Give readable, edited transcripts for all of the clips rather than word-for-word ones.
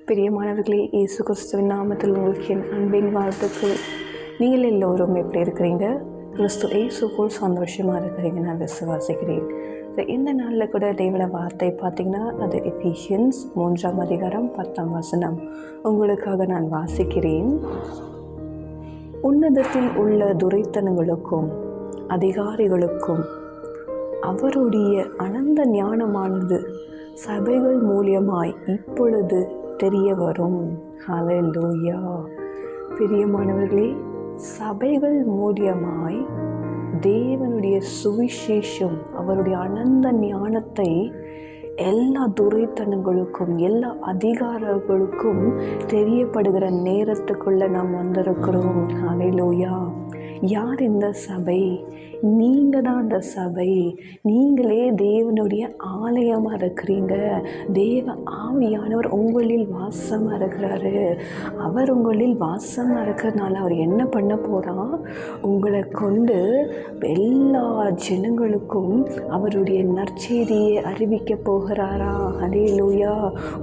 பிரியமானவர்களே, இயேசு கிறிஸ்துவின் நாமத்தில் உங்களுக்கு என் அன்பின் வாழ்த்துக்கள். நீங்கள் எல்லோரும் எப்படி இருக்கிறீங்க? கிறிஸ்து இயேசுக்குள் சந்தோஷமாக இருக்கிறீங்க நான் விசுவாசிக்கிறேன். இந்த நாளில் கூட தேவன வார்த்தை பார்த்திங்கன்னா, அது எஃபீசியன்ஸ் 3ஆம் அதிகாரம் 10ஆம் வசனம் உங்களுக்காக நான் வாசிக்கிறேன். உன்னதத்தில் உள்ள துரைத்தனங்களுக்கும் அதிகாரிகளுக்கும் அவருடைய அனந்த ஞானமானது சபைகள் மூலியமாய் இப்பொழுது தெரிய வரும். ஹல்லேலூயா. பிரியமானவர்களே, சபைகள் மூலியமாய் தேவனுடைய சுவிசேஷம், அவருடைய அனந்த ஞானத்தை எல்லா துரைத்தனங்களுக்கும் எல்லா அதிகாரங்களுக்கும் தெரியப்படுகிற நேரத்துக்குள்ளே நாம் வந்திருக்கிறோம். ஹல்லேலூயா. யார் இந்த சபை? நீங்கள் தான் அந்த சபை. நீங்களே தேவனுடைய ஆலயமாக இருக்கிறீங்க. தேவ ஆவியானவர் உங்களில் வாசமாக இருக்கிறாரு. அவர் உங்களில் வாசமாக இருக்கிறதுனால அவர் என்ன பண்ண போகிறார்? உங்களை கொண்டு எல்லா ஜனங்களுக்கும் அவருடைய நற்செய்தியை அறிவிக்க போகிறாரா? ஹல்லேலூயா.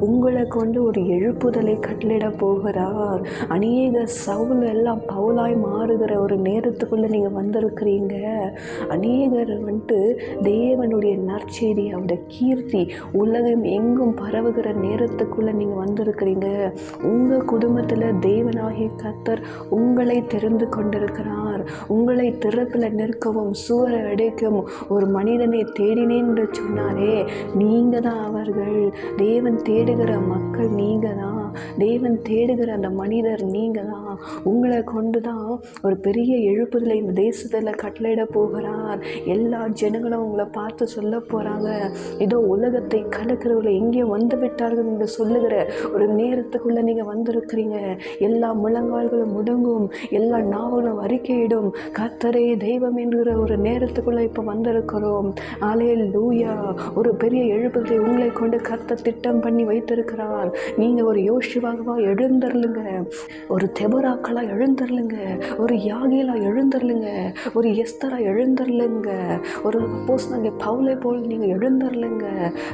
உங்களை கொண்டு ஒரு எழுப்புதலை கட்டளிட போகிறார். அநேக சவுல் எல்லாம் பவுலாய் மாறுகிற ஒரு நேரத்துக்குள்ளே நீங்கள் வந்திருக்கிறீங்க. அநேகர் தேவனுடைய நற்செய்தி, அவருடைய கீர்த்தி உலகம் எங்கும் பரவுகிற நேரத்துக்குள்ளே நீங்கள் வந்திருக்கிறீங்க. உங்கள் குடும்பத்தில் தேவனாகிய கர்த்தர் உங்களை தெரிந்து கொண்டிருக்கிறார். உங்களை திறப்பில் நிற்கவும் சுவரை அடைக்கவும் ஒரு மனிதனை தேடினேன் என்று சொன்னாரே, நீங்கள் தான் அவர்கள். தேவன் தேடுகிற மக்கள் நீங்கள் தான். தேவன் தேடுகிற அந்த மனிதர் நீங்கள் தான். உங்களை கொண்டு தான் ஒரு பெரிய எழுப்புதலை இந்த தேசத்தில் கட்டளையிட போகிறார். எல்லா ஜனங்களும் உங்களை பார்த்து சொல்ல போகிறாங்க, இதோ உலகத்தை கலக்கிறவர்கள் எங்கே வந்து விட்டார்கள் என்று சொல்லுகிற ஒரு நேரத்துக்குள்ளே நீங்கள் வந்திருக்கிறீங்க. எல்லா முழங்கால்களும் முடங்கும், எல்லா நாவலும் அறிக்கையிடும், கர்த்தரே தெய்வம் என்கிற ஒரு நேரத்துக்குள்ளே இப்போ வந்திருக்கிறோம். ஹல்லேலூயா. ஒரு பெரிய எழுப்புதலை உங்களை கொண்டு கர்த்தர் திட்டம் பண்ணி வைத்திருக்கிறார். நீங்கள் ஒரு யோசுவாவா எழுந்தருளுங்க, ஒரு தெபொராக்களா எழுந்தருளுங்க, ஒரு யாகேலா எழுந்தருளுங்க, ஒரு எஸ்தரா எழுந்தருளுங்க, ஒரு அப்போஸ்தலனாகிய பவுலை போல் நீங்கள் எழுந்தருளுங்க.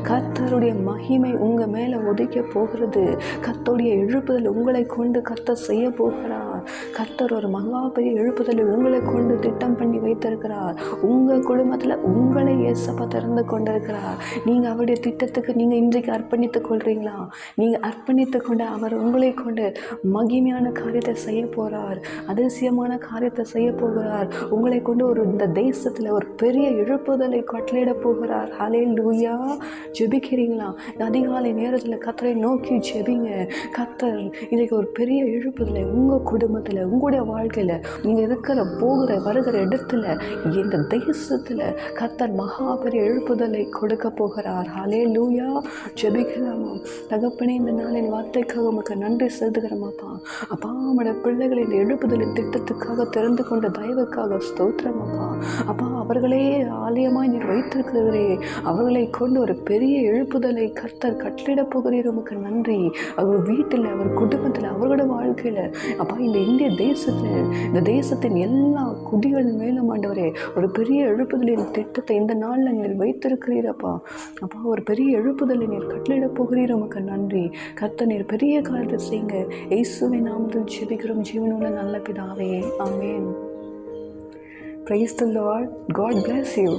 கர்த்தருடைய மகிமை உங்கள் மேலே உதிக்க போகிறது. கர்த்தருடைய எழுப்புதல் உங்களை கொண்டு கர்த்தர் செய்ய போகிறார். கர்த்தர் ஒரு மகா பெரிய எழுப்புதலை உங்களை கொண்டு திட்டம் பண்ணி வைத்திருக்கிறார். உங்கள் குடும்பத்தில் உங்களை இயேசப்பா திறந்து கொண்டிருக்கிறார். நீங்கள் அவருடைய திட்டத்துக்கு நீங்கள் இன்றைக்கு அர்ப்பணித்துக் கொள்கிறீங்களா? நீங்கள் அர்ப்பணித்து கொண்டு அவர் உங்களை கொண்டு மகிமையான காரியத்தை செய்ய போகிறார். அதிசயமான காரியத்தை செய்ய போகிறார். உங்களை கொண்டு இந்த தேசத்தில் ஒரு பெரிய எழுப்புதலை கட்டளையிட போகிறார். ஹல்லேலூயா. ஜெபிக்கிறீங்களா? அதிகாலை நேரத்தில் கர்த்தரை நோக்கி ஜெபிங்க. கர்த்தர் இன்றைக்கு ஒரு பெரிய எழுப்புதலை உங்கள் குடும்பத்தில், உங்களுடைய வாழ்க்கையில், நீங்கள் இருக்கிற போகிற வருகிற இடத்துல, இந்த தேசத்தில் கர்த்தர் மகா பெரிய எழுப்புதலை கொடுக்க போகிறார். ஹல்லேலூயா. ஜெபிக்கலாமா? தகப்பனே, இந்த நாளின் வார்த்தைக்காக உமக்கு நன்றி செலுத்துகிறோமாப்பா. அப்பா, நம்முடைய பிள்ளைகளை இந்த எழுப்புதலின் திட்டத்துக்காக திறந்து கொண்ட தயவுக்காக ஸ்தோத்திரம் அப்பா. அப்பா, அவர்களே ஆலயமாய் நீர் வைத்திருக்கிறவரே, அவர்களை கொண்டு ஒரு பெரிய எழுப்புதலை கர்த்தர் கட்டளிடப் போகிறீர். உமக்கு நன்றி. அவர் வீட்டில், அவர் குடும்பத்தில், அவர்களோட வாழ்க்கையில், அப்பா, இந்த இந்திய தேசத்தில், இந்த தேசத்தின் எல்லா குடிகள் மேலும் ஆண்டவரே ஒரு பெரிய எழுப்புதலின் திட்டத்தை இந்த நாளில் நீர் வைத்திருக்கிறீரப்பா. அப்பா, ஒரு பெரிய எழுப்புதலை நீர் கட்டளிடப் போகிறீர். உமக்கு நன்றி. கர்த்தர் நீர் பெரிய காரியத்தை செய்யுங்க. இயேசுவின் நாமத்தில் ஜெபிக்கிறோம் ஜீவனுள்ள நல்ல பிதாவே. ஆமென். Praise the Lord. God bless you.